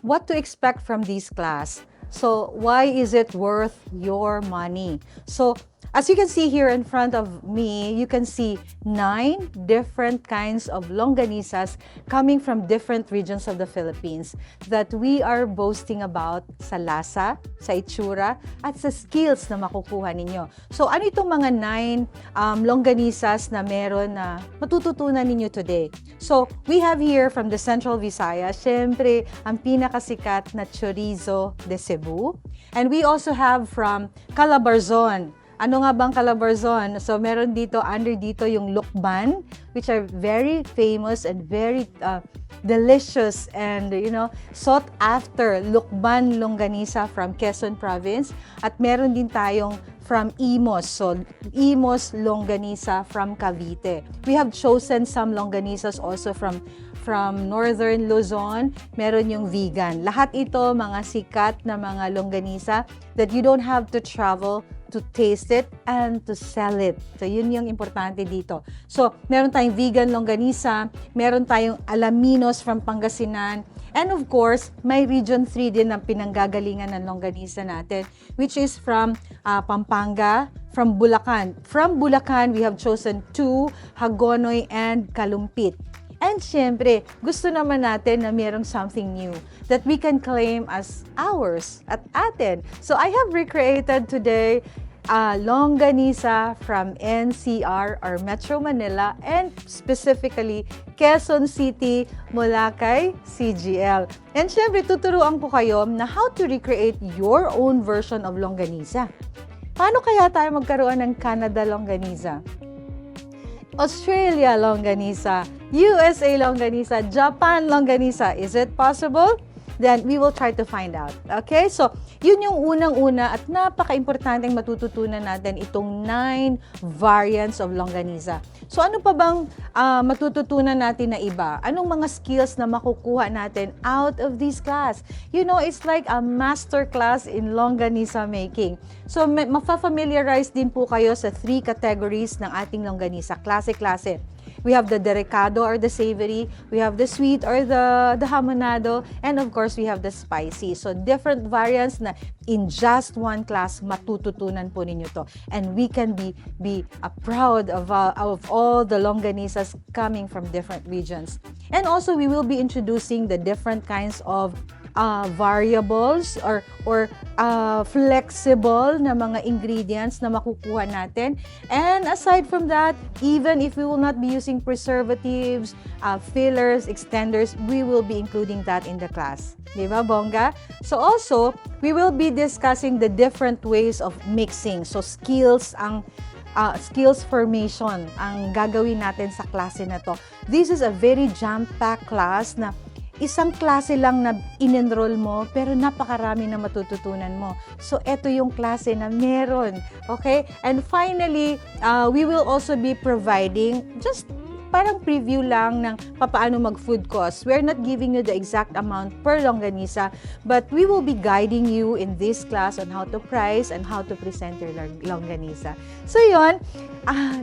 what to expect from this class. So why is it worth your money? So as you can see here in front of me, you can see 9 different kinds of longganisas coming from different regions of the Philippines that we are boasting about sa lasa, sa itsura, at sa skills na makukuha ninyo. So ano itong mga 9 longganisas na meron na matututunan ninyo today? So we have here from the Central Visayas, syempre ang pinakasikat na Chorizo de Cebu. And we also have from Calabarzon. Ano nga bang Calabarzon? So, meron dito, under dito yung lukban, which are very famous and very delicious and, sought after lukban longganisa from Quezon Province. At meron din tayong from Imus. So, Imus Longganisa from Cavite. We have chosen some longganisas also from Northern Luzon. Meron yung Vigan. Lahat ito, mga sikat na mga longganisa that you don't have to travel to taste it and to sell it. So, yun yung importante dito. So, meron tayong vegan longganisa, meron tayong alaminos from Pangasinan, and of course, may Region 3 din ang pinanggagalingan ng longganisa natin, which is from Pampanga, from Bulacan. From Bulacan, we have chosen 2, Hagonoy and Kalumpit. And syempre, gusto naman natin na mayroong something new that we can claim as ours at atin. So I have recreated today longganisa from NCR or Metro Manila and specifically Quezon City mula kay CGL. And syempre, tuturuan ko kayo na how to recreate your own version of longganisa. Paano kaya tayo magkaroon ng Canada longganisa? Australia longganisa, USA longganisa, Japan longganisa. Is it possible? Then we will try to find out. Okay? So, yun yung unang-una at napaka-importanteng matututunan natin itong 9 variants of longganisa. So, ano pa bang matututunan natin na iba? Anong mga skills na makukuha natin out of this class? It's like a master class in longganisa making. So, mafafamiliarize din po kayo sa 3 categories ng ating longganisa. Klase-klase. We have the delicado or the savory, we have the sweet or the hamonado, and of course, we have the spicy. So, different variants na in just one class, matututunan po ninyo to. And we can be proud of all the longganisas coming from different regions. And also, we will be introducing the different kinds of variables or flexible na mga ingredients na makukuha natin. And aside from that, even if we will not be using preservatives, fillers, extenders, we will be including that in the class. Diba, bongga? So also, we will be discussing the different ways of mixing. So skills formation ang gagawin natin sa klase na to. This is a very jam-packed class na isang klase lang na in-enroll mo, pero napakarami na matututunan mo. So, eto yung klase na meron. Okay? And finally, we will also be providing just parang preview lang ng papaano mag-food cost. We're not giving you the exact amount per longganisa, but we will be guiding you in this class on how to price and how to present your longganisa. So yun,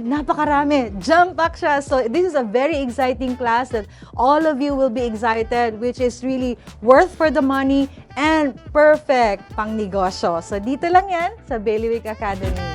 napakarami. Jump pack siya. So this is a very exciting class that all of you will be excited, which is really worth for the money and perfect pang negosyo. So dito lang yan sa Bailiwick Academy.